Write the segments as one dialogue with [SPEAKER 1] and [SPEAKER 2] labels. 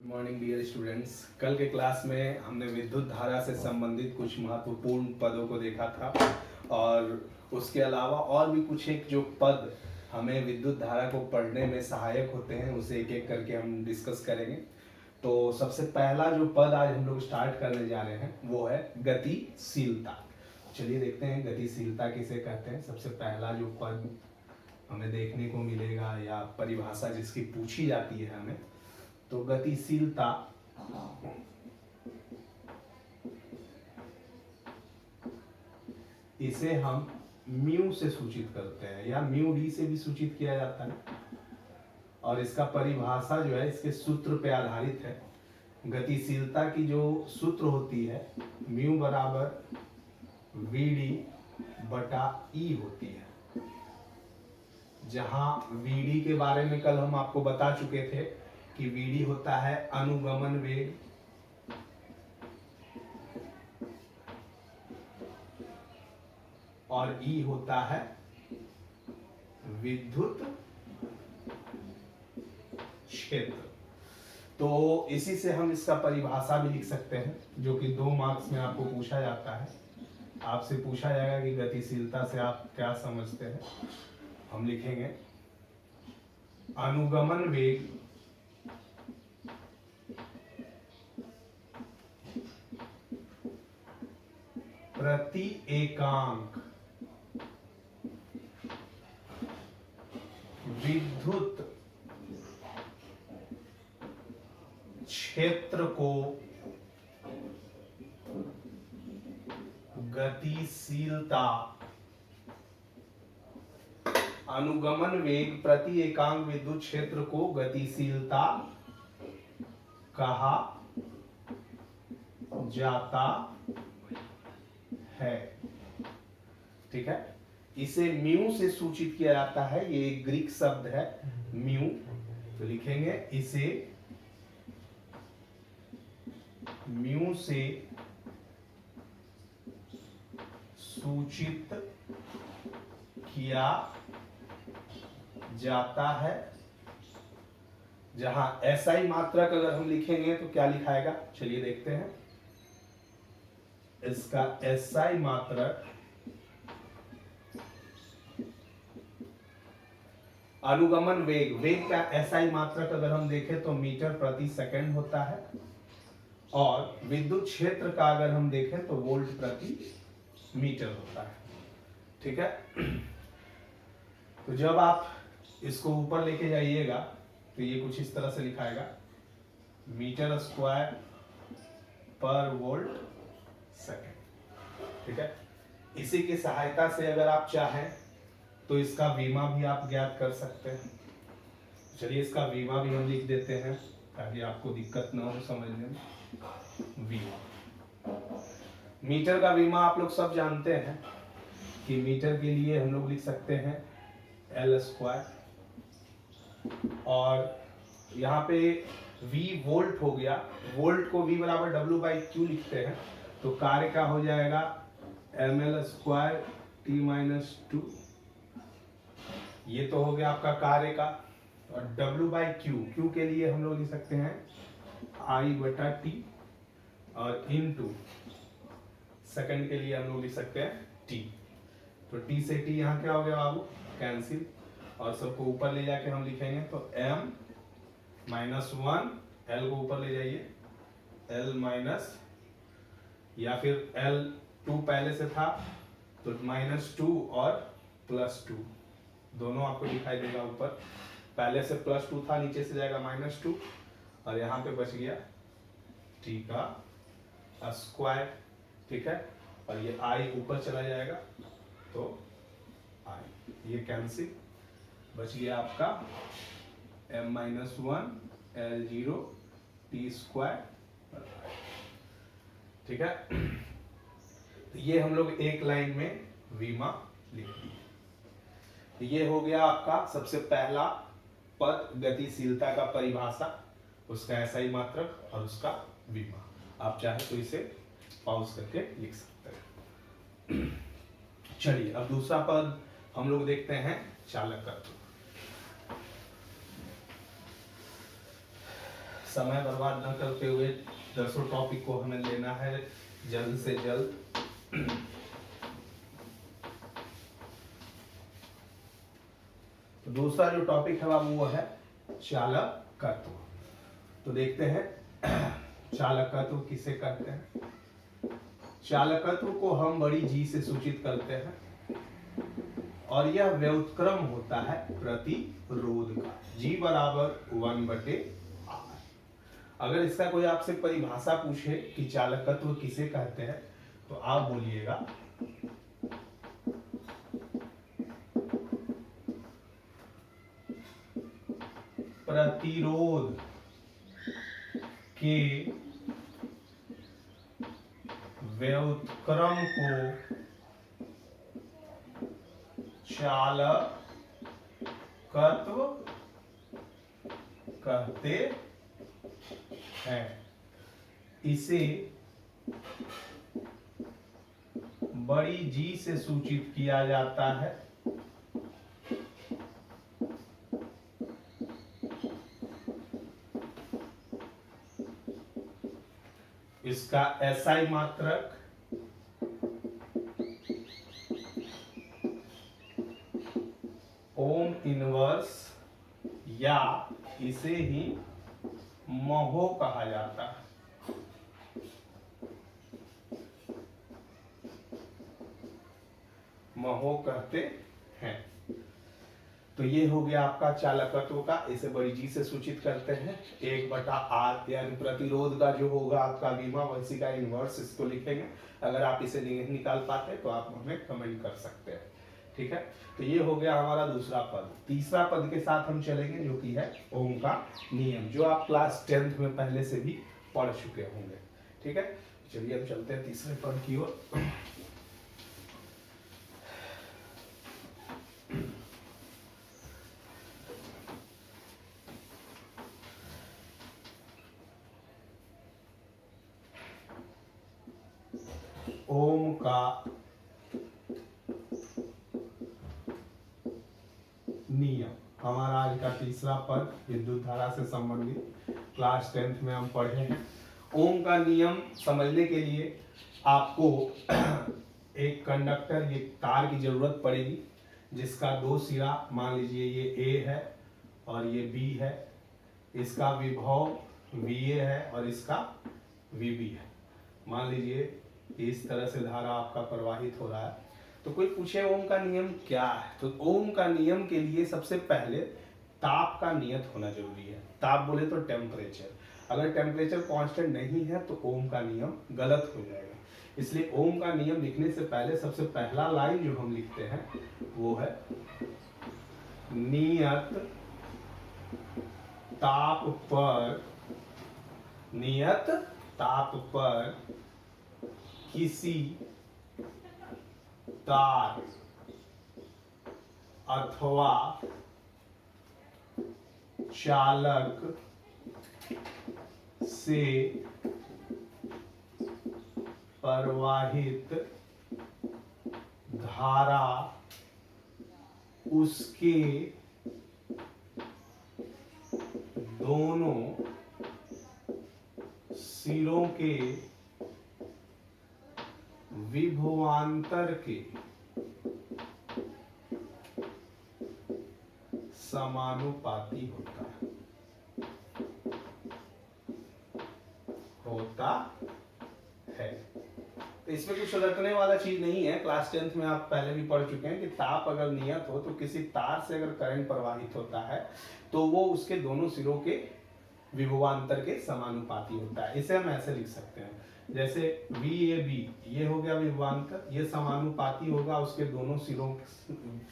[SPEAKER 1] Good morning dear students. कल के class में हमने विद्युत धारा से संबंधित कुछ महत्वपूर्ण पदों को देखा था और उसके अलावा और भी कुछ एक जो पद हमें विद्युत धारा को पढ़ने में सहायक होते हैं उसे एक एक करके हम डिस्कस करेंगे। तो सबसे पहला जो पद आज हम लोग स्टार्ट करने जा रहे हैं वो है गतिशीलता। चलिए देखते हैं गतिशीलता किसे कहते हैं। सबसे पहला जो पद हमें देखने को मिलेगा या परिभाषा जिसकी पूछी जाती है हमें, तो गतिशीलता इसे हम म्यू से सूचित करते हैं या म्यू डी से भी सूचित किया जाता है और इसका परिभाषा जो है इसके सूत्र पे आधारित है। गतिशीलता की जो सूत्र होती है म्यू बराबर वी डी बटा ई होती है, जहां वी डी के बारे में कल हम आपको बता चुके थे कि वीडी होता है अनुगमन वेग और ई होता है विद्युत क्षेत्र। तो इसी से हम इसका परिभाषा भी लिख सकते हैं जो कि 2 मार्क्स में आपको पूछा जाता है। आपसे पूछा जाएगा कि गतिशीलता से आप क्या समझते हैं। हम लिखेंगे अनुगमन वेग प्रति एकांक विद्युत क्षेत्र को गतिशीलता। अनुगमन वेग प्रति एकांक विद्युत क्षेत्र को गतिशीलता कहा जाता है। ठीक है, इसे म्यू से सूचित किया जाता है। ये एक ग्रीक शब्द है म्यू, तो लिखेंगे इसे म्यू से सूचित किया जाता है। जहां एसआई मात्रक अगर हम लिखेंगे तो क्या लिखाएगा, चलिए देखते हैं। इसका एसआई मात्रक अनुगमन वेग, वेग का एसआई मात्रक अगर हम देखें तो मीटर प्रति सेकंड होता है और विद्युत क्षेत्र का अगर हम देखें तो वोल्ट प्रति मीटर होता है। ठीक है, तो जब आप इसको ऊपर लेके जाइएगा तो ये कुछ इस तरह से लिखाएगा मीटर स्क्वायर पर वोल्ट सेकंड। ठीक है, इसी की सहायता से अगर आप चाहें तो इसका वीमा भी आप ज्ञात कर सकते हैं। चलिए इसका वीमा भी हम लिख देते हैं ताकि आपको दिक्कत ना हो समझने में। वीमा, मीटर का वीमा आप लोग सब जानते हैं कि मीटर के लिए हम लोग लिख सकते हैं एल स्क्वायर और यहाँ पे V वोल्ट हो गया। वोल्ट को V बराबर W बाई Q लिखते हैं तो कार्य का हो जाएगा ml स्क्वायर T माइनस 2। ये तो हो गया आपका कार्य का। और W बाई Q के लिए हम लोग लिख सकते हैं I बटा T और इनटू सेकंड के लिए हम लोग लिख सकते हैं T। तो T से T यहाँ क्या हो गया बाबू, कैंसिल, और सबको ऊपर ले जाके हम लिखेंगे तो m माइनस 1, L को ऊपर ले जाइए L माइनस, या फिर L2 पहले से था तो माइनस 2 और प्लस 2 दोनों आपको दिखाई देगा। ऊपर पहले से प्लस 2 था, नीचे से जाएगा माइनस 2 और यहाँ पे बच गया T का स्क्वायर। ठीक है, और ये I ऊपर चला जाएगा तो I, ये कैंसिल, बच गया आपका m minus 1 L0 T square. ठीक है, तो ये हम लोग एक लाइन में वीमा लिख दिए। तो ये हो गया आपका सबसे पहला पद गतिशीलता का परिभाषा, उसका एसआई मात्रक और उसका वीमा। आप चाहे तो इसे पॉज करके लिख सकते हैं। चलिए अब दूसरा पद हम लोग देखते हैं चालकत्व। समय बर्बाद न करते हुए 10 टॉपिक को हमें लेना है जल्द से जल्द। तो दूसरा जो टॉपिक है वो है चालकत्व। तो देखते हैं चालकत्व किसे कहते हैं। चालकत्व को हम बड़ी जी से सूचित करते हैं और यह व्युत्क्रम होता है प्रतिरोध का, G बराबर 1/R। अगर इसका कोई आपसे परिभाषा पूछे कि चालकत्व किसे कहते हैं तो आप बोलिएगा प्रतिरोध के व्युत्क्रम को चालकत्व कहते हैं। इसे बड़ी जी से सूचित किया जाता है इसका एसआई मात्रक ओम इनवर्स या इसे ही महो कहा जाता है। महो कहते हैं। तो ये हो गया आपका चालकत्व का, इसे बड़ी जी से सूचित करते हैं 1/R, यानी प्रतिरोध का जो होगा आपका विभव वैसी का इनवर्स इसको लिखेंगे। अगर आप इसे नहीं निकाल पाते तो आप हमें कमेंट कर सकते हैं, ठीक है। तो ये हो गया हमारा दूसरा पद। तीसरा पद के साथ हम चलेंगे जो कि है ओम का नियम, जो आप क्लास 10th में पहले से भी पढ़ चुके होंगे, ठीक है। चलिए हम चलते हैं तीसरे पद की ओर। ओम का नियम हमारा आज का तीसरा पद विद्युत धारा से संबंधित क्लास 10th में हम पढ़े हैं। ओम का नियम समझने के लिए आपको एक कंडक्टर, एक तार की जरूरत पड़ेगी जिसका 2 सिरा, मान लीजिए ये A है और ये B है। इसका विभव VA है और इसका VB है। मान लीजिए इस तरह से धारा आपका प्रवाहित हो रहा है। तो कोई पूछे ओम का नियम क्या है, तो ओम का नियम के लिए सबसे पहले ताप का नियत होना जरूरी है। ताप बोले तो टेम्परेचर, अगर टेम्परेचर कांस्टेंट नहीं है तो ओम का नियम गलत हो जाएगा। इसलिए ओम का नियम लिखने से पहले सबसे पहला लाइन जो हम लिखते हैं वो है नियत ताप पर किसी तार अथवा चालक से प्रवाहित धारा उसके दोनों सिरों के विभवांतर के समानुपाती होता है। तो इसमें कुछ रटने वाला चीज नहीं है। क्लास 10th में आप पहले भी पढ़ चुके हैं कि ताप अगर नियत हो तो किसी तार से अगर करंट प्रवाहित होता है तो वो उसके दोनों सिरों के विभवांतर के समानुपाती होता है। इसे हम ऐसे लिख सकते हैं जैसे VAB, ये हो गया विभवांतर, ये समानुपाती होगा उसके दोनों सिरों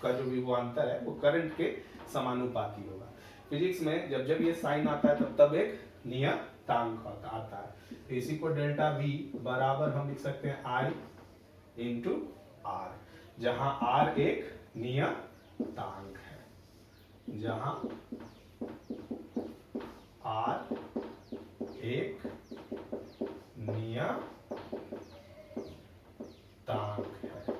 [SPEAKER 1] का जो विभवांतर है वो करंट के समानुपाती होगा। फिजिक्स में जब जब ये साइन आता है तब एक नियतांक आता है। तो इसी को डेल्टा V बराबर हम लिख सकते हैं I इंटू R, जहां R एक नियतांक है, जहां R एक नियतांक है।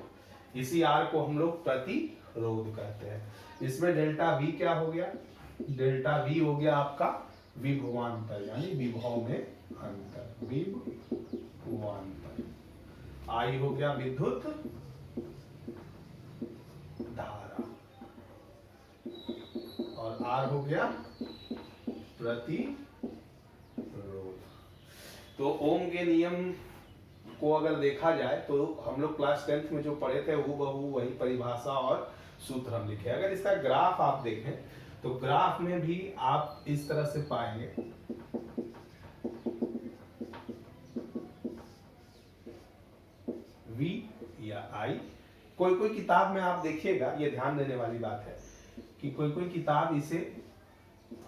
[SPEAKER 1] इसी R को हम लोग प्रतिरोध कहते हैं। इसमें डेल्टा V क्या हो गया? डेल्टा V हो गया आपका विभवांतर यानी विभव में अंतर, विभवांतर। आई हो गया विद्युत धारा और आर हो गया प्रतिरोध। तो ओम के नियम को अगर देखा जाए तो हम लोग क्लास 10th में जो पढ़े थे हूबहू वही परिभाषा और सूत्र हम लिखे। अगर इसका ग्राफ आप देखें तो ग्राफ में भी आप इस तरह से पाएंगे V या I। कोई कोई किताब में आप देखिएगा, ये ध्यान देने वाली बात है कि कोई कोई किताब इसे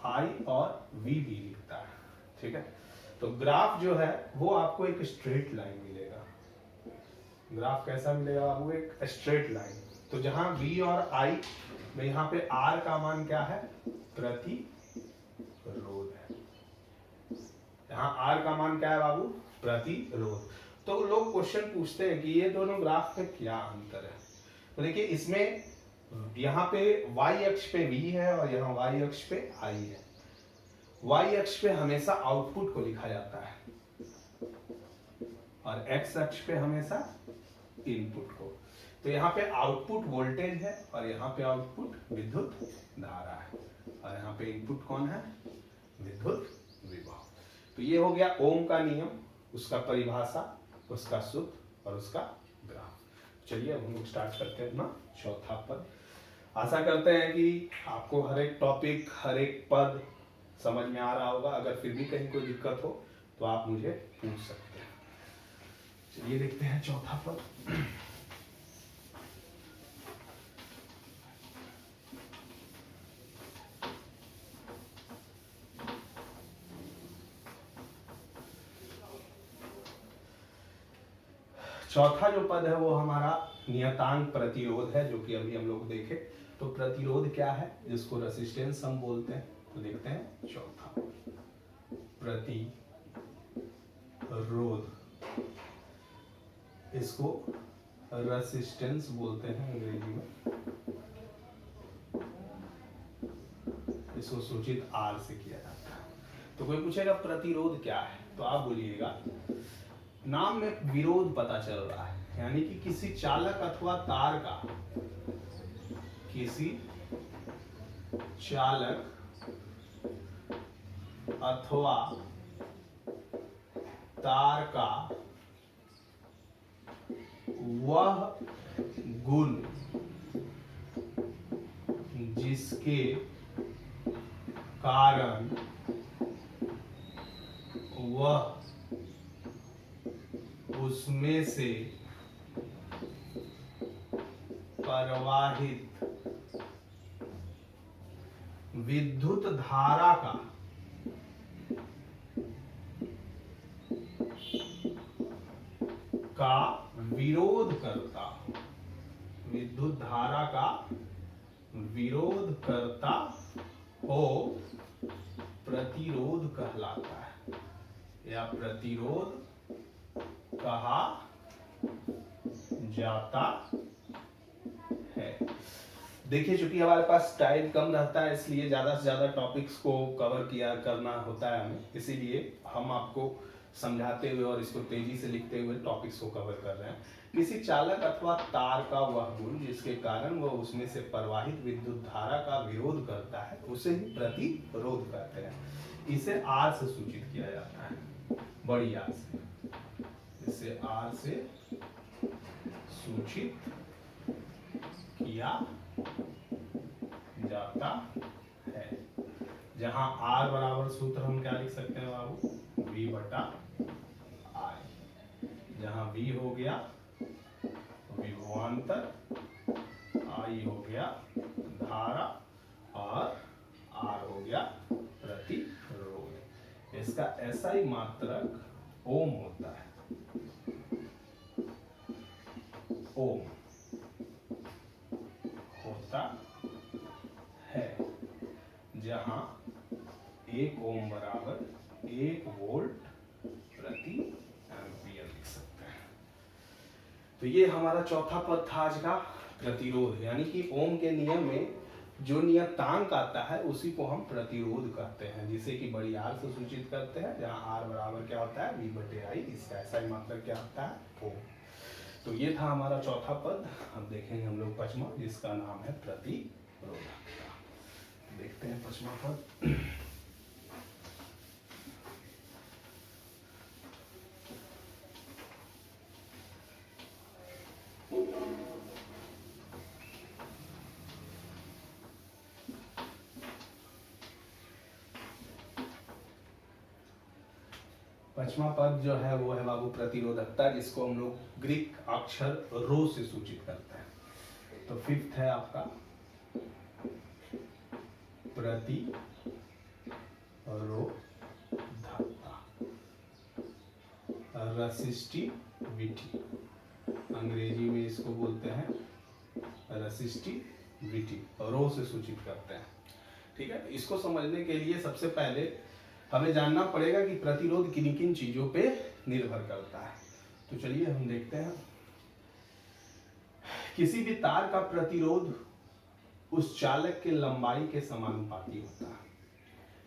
[SPEAKER 1] I और V भी लिखता है, ठीक है। तो ग्राफ जो है वो आपको एक स्ट्रेट लाइन मिलेगा। ग्राफ कैसा मिलेगा आपको? एक स्ट्रेट लाइन। तो जहां V और I में यहाँ पे R का मान क्या है? प्रतिरोध है। यहाँ R का मान क्या है बाबू? प्रतिरोध। तो लोग क्वेश्चन पूछते हैं कि ये दोनों ग्राफ में क्या अंतर है। तो देखिए इसमें यहाँ पे y अक्ष पे V है और यहाँ y अक्ष पे I है। y अक्ष पे हमेशा आउटपुट को लिखा जाता है और x अक्ष पे हमेशा इनपुट को। तो यहाँ पे आउटपुट वोल्टेज है और यहाँ पे आउटपुट विद्युत धारा है और यहाँ पे इनपुट कौन है? विद्युत विभव। तो ये हो गया ओम का नियम, उसका परिभाषा, उसका सूत्र और उसका ग्राफ। चलिए अब हम लोग स्टार्ट करते हैं अपना चौथा पद। आशा करते हैं कि आपको हर एक टॉपिक, हर एक पद समझ में आ रहा होगा। अगर फिर भी कहीं कोई दिक्कत हो तो आप मुझे पूछ सकते हैं। चलिए देखते हैं चौथा पद। चौथा जो पद है वो हमारा नियतांक प्रतिरोध है, जो कि अभी हम लोग देखे। तो प्रतिरोध क्या है, जिसको रेसिस्टेंस हम बोलते हैं। तो देखते हैं चौथा प्रतिरोध, इसको रेसिस्टेंस बोलते हैं अंग्रेजी में। इसको सूचित आर से किया जाता है। तो कोई पूछेगा प्रतिरोध क्या है, तो आप बोलिएगा नाम में विरोध पता चल रहा है, यानी कि किसी चालक अथवा तार का, किसी चालक अथवा तार का वह गुण जिसके कारण वह उसमें से प्रवाहित विद्युत धारा का विरोध करता, विद्युत धारा का विरोध करता हो, प्रतिरोध कहलाता है या प्रतिरोध कहा जाता है। देखिए चूंकि हमारे पास टाइम कम रहता है, इसलिए ज्यादा से ज्यादा टॉपिक्स को कवर किया करना होता है हमें, इसीलिए हम आपको समझाते हुए और इसको तेजी से लिखते हुए टॉपिक्स को कवर कर रहे हैं। किसी चालक अथवा तार का वह गुण जिसके कारण वह उसमें से प्रवाहित विद्युत धारा का विरोध करता है, उसे ही प्रतिरोध कहते हैं। इसे आर से सूचित किया जाता है, बड़ी आर से। इसे आर से सूचित किया जाता है, जहां आर बराबर सूत्र हम क्या लिख सकते हैं बाबू? V बटा I। जहां V हो गया विभवांतर, I हो गया धारा और R हो गया प्रतिरोध। इसका SI मात्रक ओम होता है। ओम होता है, जहां 1 ओम बराबर 1 वोल्ट प्रति एम्पियर लिख सकते हैं। तो ये हमारा चौथा पद था आज का, प्रतिरोध। यानी कि ओम के नियम में जो नियतांक आता है उसी को हम प्रतिरोध कहते हैं, जिसे कि बड़ी आर से सूचित करते हैं, जहाँ आर बराबर क्या होता है V/I, इसका ऐसा ही मतलब क्या होता है ओम। तो ये था हमारा चौथा पद। अब देखेंगे हम लोग पांचवा, जिसका नाम है प्रतिरोधकता। देखते हैं पांचवा पद। पांचवा पद जो है वो है बाबू प्रतिरोधकता, जिसको हम लोग ग्रीक अक्षर रो से सूचित करते हैं। तो फिफ्थ है आपका प्रतिरोधकता, रेसिस्टिविटी, अंग्रेजी में इसको बोलते हैं रेसिस्टिविटी, रो से सूचित करते हैं। ठीक है, इसको समझने के लिए सबसे पहले हमें जानना पड़ेगा कि प्रतिरोध किन किन चीजों पे निर्भर करता है। तो चलिए हम देखते हैं। किसी भी तार का प्रतिरोध उस चालक के लंबाई के समानुपाती होता है।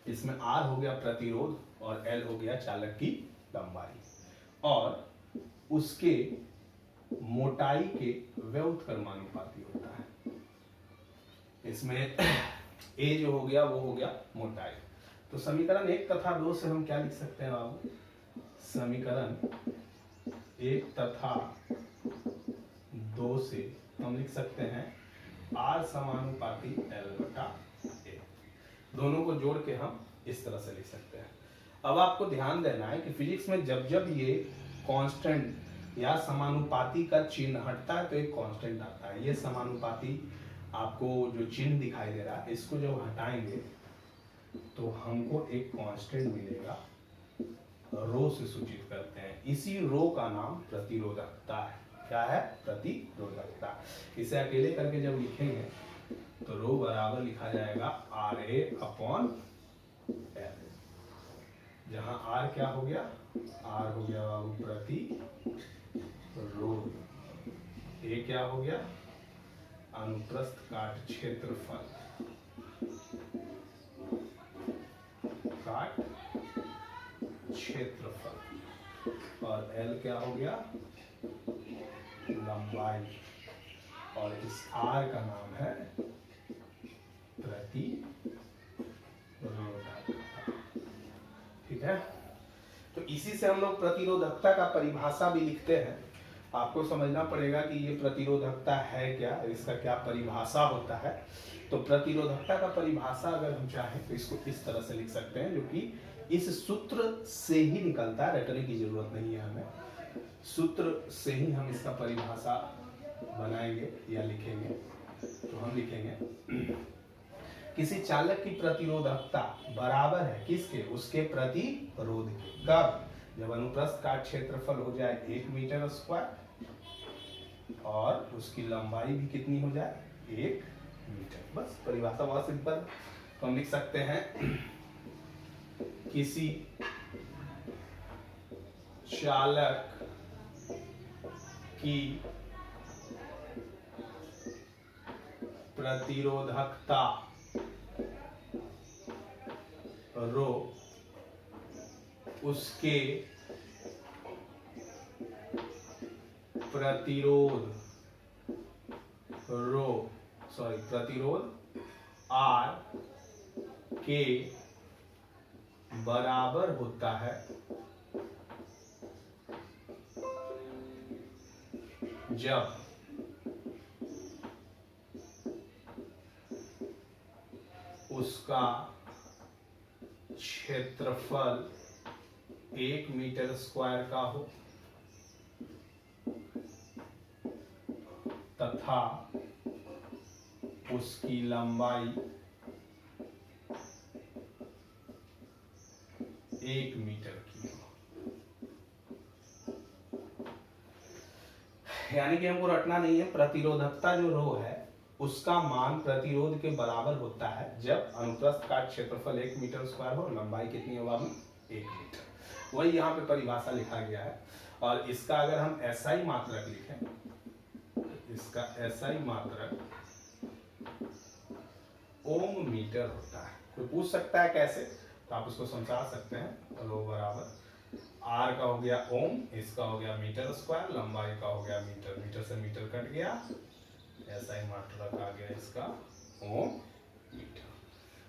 [SPEAKER 1] इसमें R हो गया प्रतिरोध और L हो गया चालक की लंबाई, और उसके मोटाई के व्युत्क्रमानुपाती होता है। इसमें A जो हो गया वो हो गया मोटाई। तो समीकरण 1 तथा 2 से हम क्या लिख सकते हैं बाबू? समीकरण 1 तथा 2 से हम लिख सकते हैं R समानुपाती L/A। दोनों को जोड़ के हम इस तरह से लिख सकते हैं। अब आपको ध्यान देना है कि फिजिक्स में जब जब ये कांस्टेंट या समानुपाती का चिन्ह हटता है तो एक कांस्टेंट आता है। ये समानुपाती आपको जो चिन्ह दिखाई दे रहा है, इसको जब हटाएंगे तो हमको एक कांस्टेंट मिलेगा, रो से सूचित करते हैं। इसी रो का नाम प्रतिरोधकता है। क्या है? प्रतिरोधकता। इसे अकेले करके जब लिखेंगे तो रो बराबर लिखा जाएगा RA/L, जहां R क्या हो गया? R हो गया प्रतिरोध, A क्या हो गया? अनुप्रस्थ काट क्षेत्रफल, काट क्षेत्रफल, और L क्या हो गया? लंबाई, और इस R का नाम है प्रतिरोधकता। ठीक है, तो इसी से हम लोग प्रतिरोधकता का परिभाषा भी लिखते हैं। आपको समझना पड़ेगा कि ये प्रतिरोधकता है क्या, इसका क्या परिभाषा होता है। तो प्रतिरोधकता का परिभाषा अगर हम चाहें तो इसको इस तरह से लिख सकते हैं, जो कि इस सूत्र से ही निकलता है, रटने की जरूरत नहीं है हमें। सूत्र से ही हम इसका परिभाषा बनाएंगे या लिखेंगे। तो हम लिखेंगे किसी चालक की प्रतिरोधकता बराबर है किसके? उसके प्रतिरोध के। कब? जब अनुप्रस्थ काट क्षेत्रफल हो जाए 1 मीटर स्क्वायर और उसकी लंबाई भी कितनी हो जाए? 1 मीटर। बस परिभाषा बहुत सिंपल। तो हम लिख सकते हैं किसी चालक की प्रतिरोधकता रो उसके प्रतिरोध R के बराबर होता है जब उसका क्षेत्रफल 1 मीटर स्क्वायर का हो तथा उसकी लंबाई 1 मीटर की हो। यानी कि हमको रटना नहीं है, प्रतिरोधकता जो रो है उसका मान प्रतिरोध के बराबर होता है जब अनुप्रस्थ काट क्षेत्रफल 1 मीटर स्क्वायर हो, लंबाई कितनी हो बाबू? 1 मीटर। वही यहाँ पे परिभाषा लिखा गया है। और इसका अगर हम SI मात्रक लिखें, इसका SI मात्रक ओम मीटर होता है। कोई पूछ सकता है कैसे, तो आप उसको समझा सकते हैं। रो बराबर आर का हो गया ओम, इसका हो गया मीटर स्क्वायर, लंबाई का हो गया मीटर, मीटर से मीटर कट गया, ऐसा ही मात्रक आ गया इसका ओम मीटर।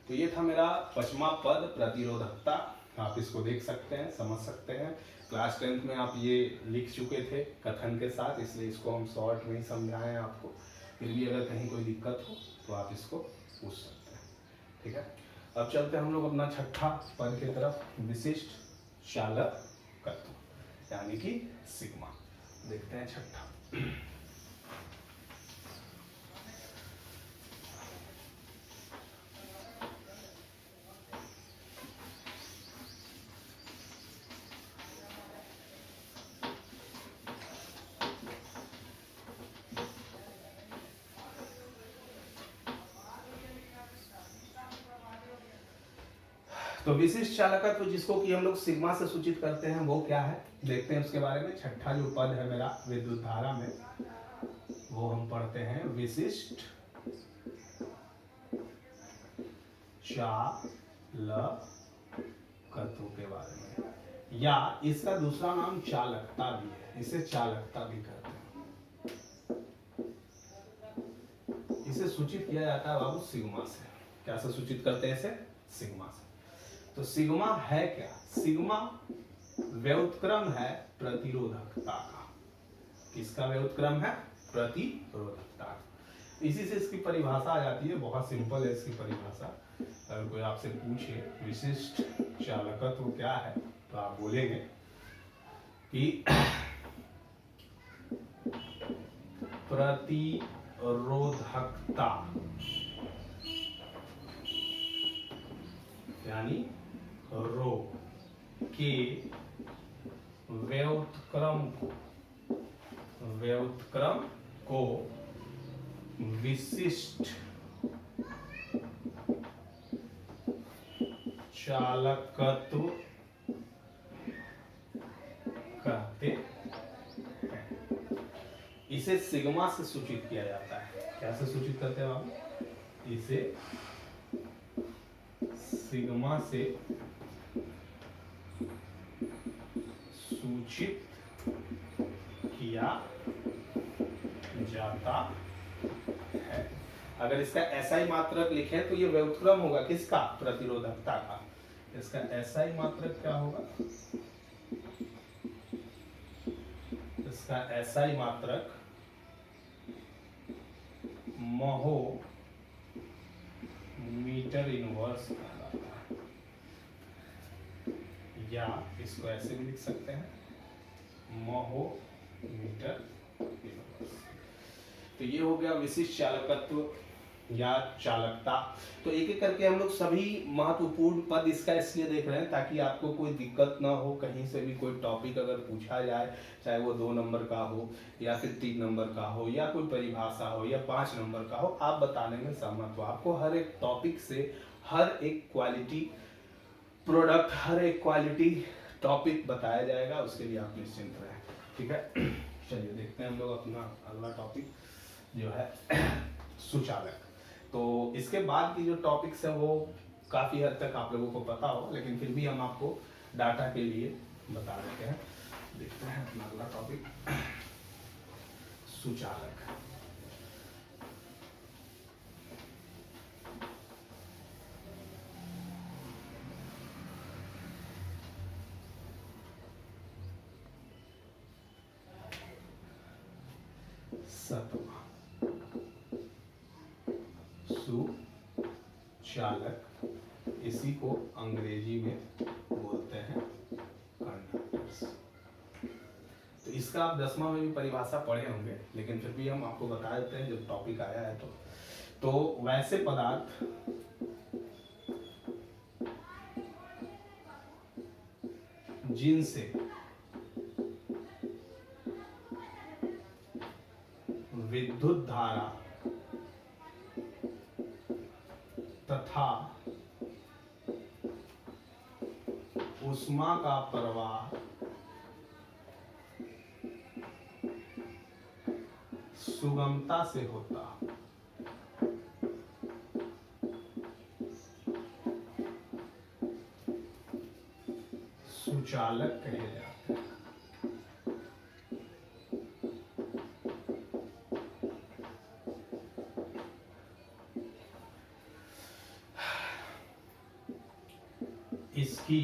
[SPEAKER 1] तो ये था मेरा 5वां पद प्रतिरोधकता। आप इसको देख सकते हैं, समझ सकते हैं। क्लास 10th में आप ये लिख चुके थे कथन के साथ, इसलिए इसको हम शॉर्ट में ही समझाएं आपको। फिर भी अगर कहीं कोई दिक्कत हो तो आप इसको पूछ सकते हैं, ठीक है। अब चलते हैं हम लोग अपना 6ठा पद की तरफ, विशिष्ट चालकत्व यानी कि सिग्मा। देखते हैं 6ठा। तो विशिष्ट चालकत्व जिसको कि हम लोग सिग्मा से सूचित करते हैं वो क्या है, देखते हैं उसके बारे में। 6ठा जो पद है मेरा विद्युत धारा में, वो हम पढ़ते हैं विशिष्ट चालकत्व के बारे में, या इसका दूसरा नाम चालकता भी है, इसे चालकता भी कहते हैं। इसे सूचित किया जाता है बाबू सिग्मा से। क्या से सूचित करते हैं इसे? सिग्मा से। तो सिग्मा है क्या? सिग्मा व्युत्क्रम है प्रतिरोधकता का। किसका व्युत्क्रम है? प्रतिरोधकता। इसी से इसकी परिभाषा आ जाती है, बहुत सिंपल है इसकी परिभाषा। अगर कोई आपसे पूछे विशिष्ट चालकत्व क्या है, तो आप बोलेंगे कि प्रतिरोधकता यानी रो के व्युत्क्रम को विशिष्ट चालकत्व कहते हैं। इसे सिग्मा से सूचित किया जाता है। क्या से सूचित करते हैं आप? इसे सिग्मा से सूचित किया जाता है। अगर इसका SI मात्रक लिखें तो ये व्युत्क्रम होगा किसका? प्रतिरोधकता का। इसका SI मात्रक क्या होगा? इसका SI मात्रक महो मीटर इनवर्स कहलाता है, या इसको ऐसे भी लिख सकते हैं महो मीटर इनवर्स। तो ये हो गया विशिष्ट चालकत्व या चालकता। तो एक एक करके हम लोग सभी महत्वपूर्ण पद इसका इसलिए देख रहे हैं ताकि आपको कोई दिक्कत ना हो। कहीं से भी कोई टॉपिक अगर पूछा जाए, चाहे वो 2 नंबर का हो या फिर 3 नंबर का हो, या कोई परिभाषा हो या 5 नंबर का हो, आप बताने में सहमत हो। आपको हर एक टॉपिक से हर एक क्वालिटी प्रोडक्ट, हर एक क्वालिटी टॉपिक बताया जाएगा, उसके लिए आप निश्चिंत रहें, ठीक है। चलिए देखते हैं हम लोग अपना अगला टॉपिक जो है सुचालक। तो इसके बाद की जो टॉपिक्स है वो काफ़ी हद तक आप लोगों को पता हो, लेकिन फिर भी हम आपको डाटा के लिए बता देते हैं। देखते हैं अपना अगला टॉपिक सुचालक। सतवा सुचालक, इसी को अंग्रेजी में बोलते हैं कंडक्टर्स। तो इसका आप 10वां में भी परिभाषा पढ़े होंगे, लेकिन फिर भी हम आपको बता देते हैं जब टॉपिक आया है तो वैसे पदार्थ जिनसे विद्युत धारा तथा ऊष्मा का प्रवाह सुगमता से होता सुचालक कहे जाते हैं। इसकी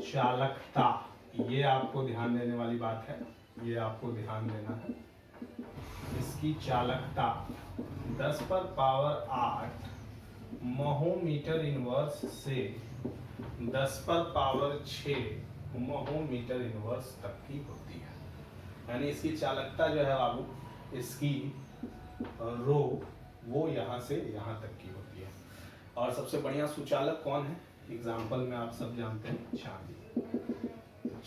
[SPEAKER 1] चालकता, ये आपको ध्यान देने वाली बात है, ये आपको ध्यान देना है। इसकी चालकता 10 पर पावर 8 महोमीटर इनवर्स से 10 पर पावर 6 महोमीटर इनवर्स तक की होती है। यानी इसकी चालकता जो है बाबू, इसकी रो वो यहाँ से यहाँ तक की होती है। और सबसे बढ़िया सुचालक कौन है? एग्जाम्पल में आप सब जानते हैं, चांदी।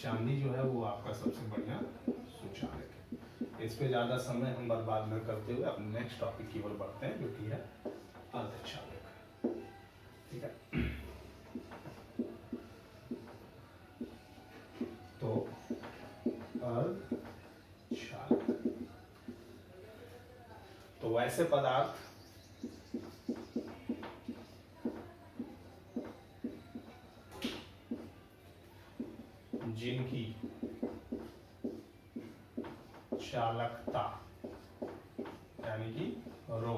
[SPEAKER 1] चांदी जो है वो आपका सबसे बढ़िया सुचालक है। इस पे ज़्यादा समय हम बर्बाद न करते हुए अपने नेक्स्ट टॉपिक की ओर बढ़ते हैं, जो कि है अर्धचालक। ठीक है, तो अर्धचालक तो वैसे पदार्थ जिनकी चालकता यानी कि रो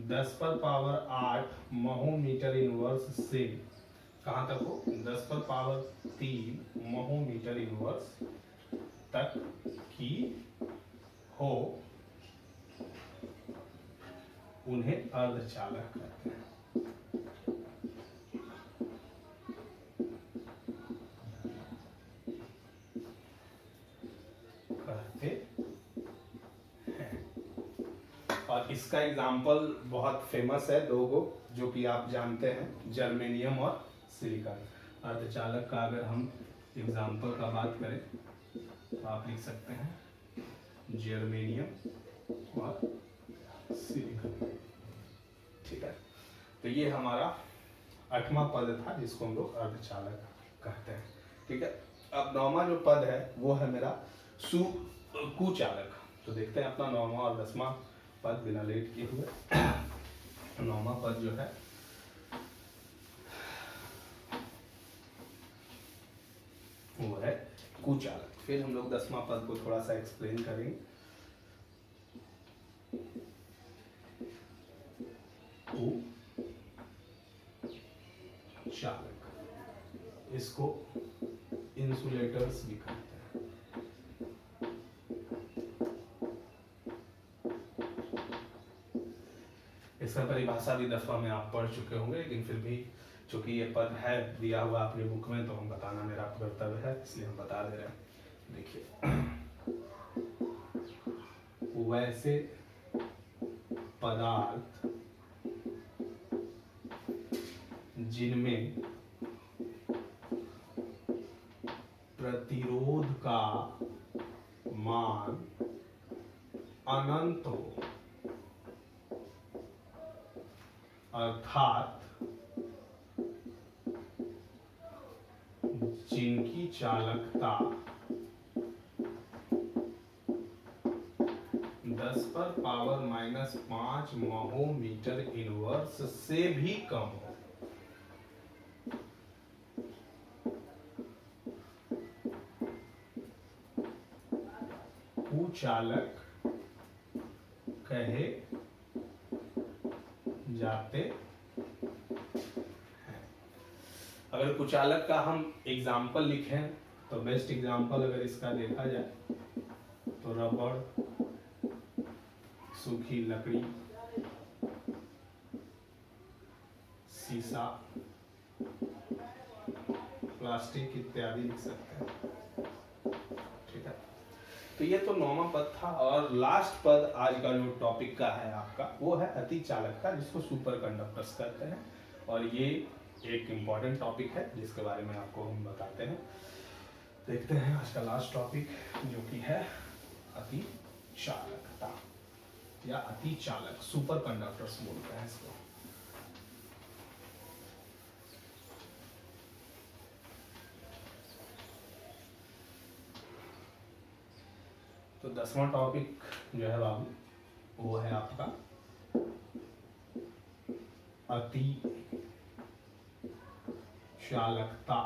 [SPEAKER 1] 10 पर पावर 8 महोमीटर इनवर्स से कहाँ तक हो? 10 पर पावर 3 महोमीटर इनवर्स तक की हो, उन्हें अर्धचालक कहते हैं। और इसका एग्जाम्पल बहुत फेमस है, दो गो जो कि आप जानते हैं, जर्मेनियम और सिलिकॉन। अर्धचालक का अगर हम एग्जाम्पल का बात करें तो आप लिख सकते हैं जर्मेनियम और सिलिकॉन। ठीक है, तो ये हमारा 8वां पद था जिसको हम लोग अर्धचालक कहते हैं। ठीक है, अब 9वां जो पद है वो है मेरा कुचालक। तो देखते हैं अपना 9वां और 10वां पद बिना लेट किए हुए। 9वां पद जो है वो है कुचालक। फिर हम लोग 10वां पद को थोड़ा सा एक्सप्लेन करेंगे। कुचालक, इसको इंसुलेटर्स भी कहते हैं। इसका परिभाषा भी 10वां में आप पढ़ चुके होंगे, लेकिन फिर भी चूंकि ये पद है दिया हुआ अपने बुक में, तो हम बताना मेरा कर्तव्य है, इसलिए हम बता दे रहे हैं। देखिए, वैसे पदार्थ जिनमें प्रतिरोध का मान अनंत हो, अर्थात जिनकी चालकता 10 पर पावर -5 महोमीटर इनवर्स से भी कम हो। कुचालक कहे जाते हैं। अगर कुचालक का हम एग्जाम्पल लिखें तो बेस्ट एग्जाम्पल अगर इसका देखा जाए तो रबड़, सूखी लकड़ी, शीशा, प्लास्टिक इत्यादि लिख सकते हैं। ठीक है, तो ये तो 9वां पद था। और लास्ट पद आज का जो टॉपिक का है आपका, वो है अति चालकता, जिसको सुपर कंडक्टर्स कहते हैं। और ये एक इम्पॉर्टेंट टॉपिक है जिसके बारे में आपको हम बताते हैं। देखते हैं आज का लास्ट टॉपिक, जो कि है अति चालकता या अति चालक, सुपर कंडक्टर्स बोलते हैं इसको। तो 10वां टॉपिक जो है बाबू, वो है आपका अति चालकता।